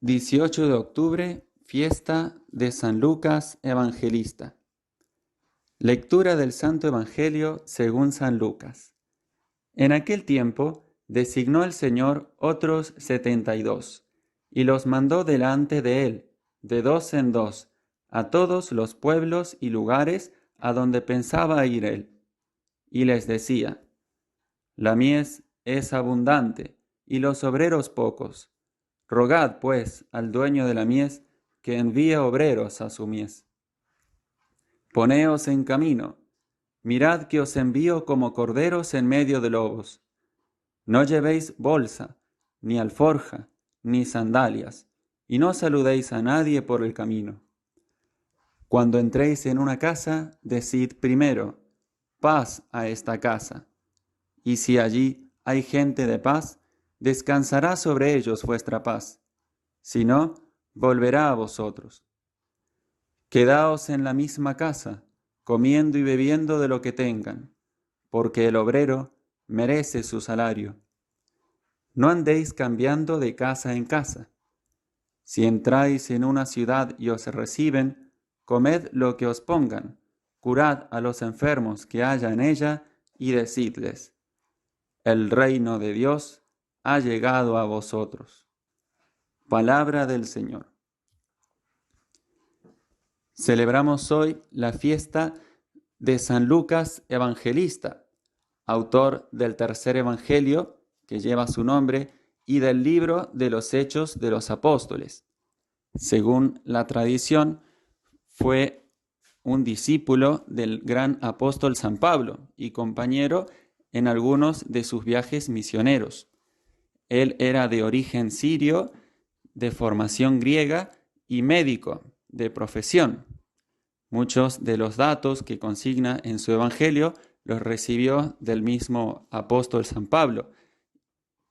18 de octubre, fiesta de San Lucas Evangelista. Lectura del Santo Evangelio según San Lucas. En aquel tiempo designó el Señor otros 72, y los mandó delante de él, de dos en dos, a todos los pueblos y lugares a donde pensaba ir él. Y les decía: La mies es abundante, y los obreros pocos. Rogad, pues, al dueño de la mies que envíe obreros a su mies. Poneos en camino, mirad que os envío como corderos en medio de lobos. No llevéis bolsa, ni alforja, ni sandalias, y no saludéis a nadie por el camino. Cuando entréis en una casa, decid primero: paz a esta casa. Y si allí hay gente de paz, descansará sobre ellos vuestra paz. Si no, volverá a vosotros. Quedaos en la misma casa, comiendo y bebiendo de lo que tengan, porque el obrero merece su salario. No andéis cambiando de casa en casa. Si entráis en una ciudad y os reciben, comed lo que os pongan, curad a los enfermos que haya en ella, y decidles: el reino de Dios ha llegado a vosotros. Palabra del Señor. Celebramos hoy la fiesta de San Lucas Evangelista, autor del tercer Evangelio que lleva su nombre y del libro de los Hechos de los Apóstoles. Según la tradición, fue un discípulo del gran apóstol San Pablo y compañero en algunos de sus viajes misioneros. Él era de origen sirio, de formación griega y médico de profesión. Muchos de los datos que consigna en su Evangelio los recibió del mismo apóstol San Pablo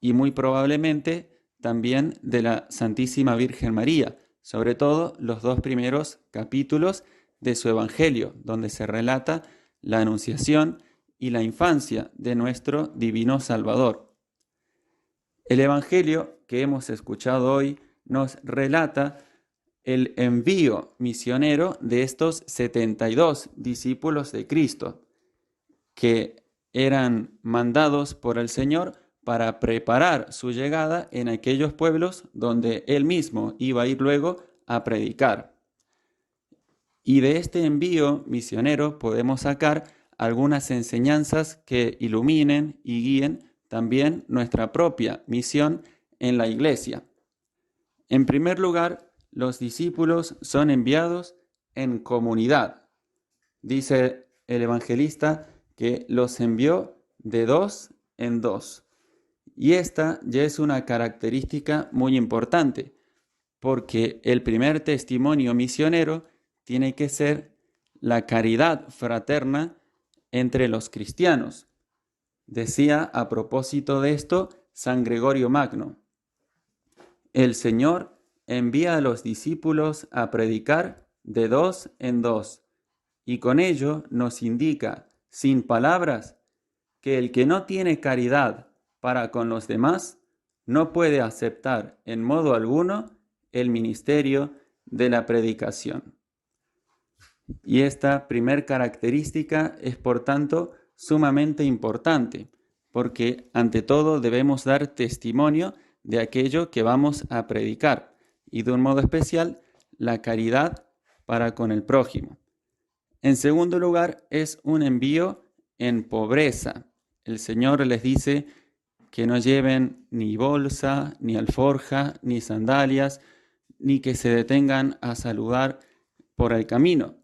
y muy probablemente también de la Santísima Virgen María, sobre todo los dos primeros capítulos de su Evangelio, donde se relata la anunciación y la infancia de nuestro divino Salvador. El Evangelio que hemos escuchado hoy nos relata el envío misionero de estos 72 discípulos de Cristo, que eran mandados por el Señor para preparar su llegada en aquellos pueblos donde Él mismo iba a ir luego a predicar. Y de este envío misionero podemos sacar algunas enseñanzas que iluminen y guíen también nuestra propia misión en la iglesia. En primer lugar, los discípulos son enviados en comunidad. Dice el evangelista que los envió de dos en dos. Y esta ya es una característica muy importante, porque el primer testimonio misionero tiene que ser la caridad fraterna entre los cristianos. Decía a propósito de esto San Gregorio Magno: el Señor envía a los discípulos a predicar de dos en dos, y con ello nos indica, sin palabras, que el que no tiene caridad para con los demás no puede aceptar en modo alguno el ministerio de la predicación. Y esta primer característica es, por tanto, sumamente importante, porque ante todo debemos dar testimonio de aquello que vamos a predicar, y de un modo especial la caridad para con el prójimo. En segundo lugar, es un envío en pobreza. El Señor les dice que no lleven ni bolsa, ni alforja, ni sandalias, ni que se detengan a saludar por el camino.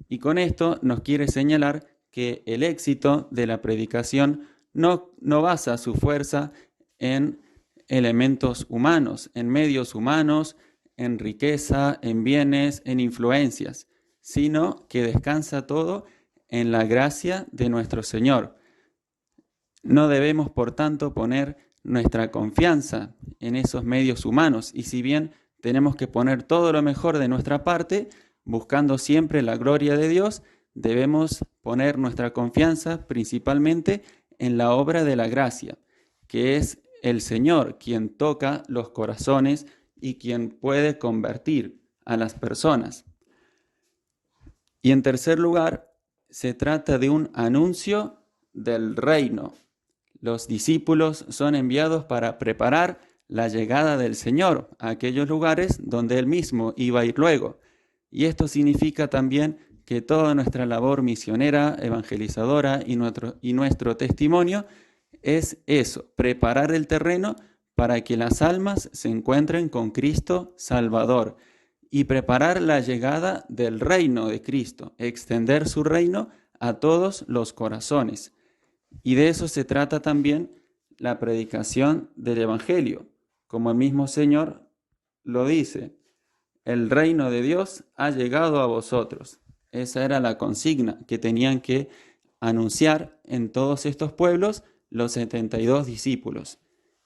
Y con esto nos quiere señalar que el éxito de la predicación no basa su fuerza en elementos humanos, en medios humanos, en riqueza, en bienes, en influencias, sino que descansa todo en la gracia de nuestro Señor. No debemos, por tanto, poner nuestra confianza en esos medios humanos, y si bien tenemos que poner todo lo mejor de nuestra parte, buscando siempre la gloria de Dios, debemos poner nuestra confianza principalmente en la obra de la gracia, que es el Señor quien toca los corazones y quien puede convertir a las personas. Y en tercer lugar, se trata de un anuncio del reino. Los discípulos son enviados para preparar la llegada del Señor a aquellos lugares donde Él mismo iba a ir luego. Y esto significa también que toda nuestra labor misionera, evangelizadora y nuestro testimonio es eso, preparar el terreno para que las almas se encuentren con Cristo Salvador y preparar la llegada del reino de Cristo, extender su reino a todos los corazones. Y de eso se trata también la predicación del Evangelio. Como el mismo Señor lo dice, el reino de Dios ha llegado a vosotros. Esa era la consigna que tenían que anunciar en todos estos pueblos los 72 discípulos.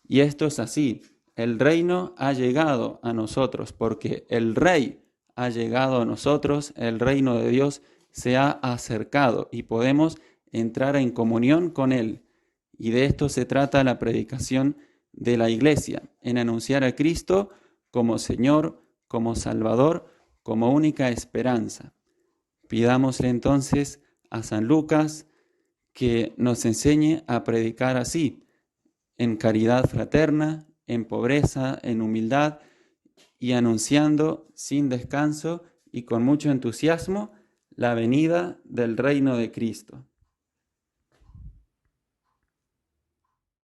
Y esto es así, el reino ha llegado a nosotros porque el Rey ha llegado a nosotros, el reino de Dios se ha acercado y podemos entrar en comunión con Él. Y de esto se trata la predicación de la Iglesia, en anunciar a Cristo como Señor, como Salvador, como única esperanza. Pidámosle entonces a San Lucas que nos enseñe a predicar así, en caridad fraterna, en pobreza, en humildad y anunciando sin descanso y con mucho entusiasmo la venida del reino de Cristo.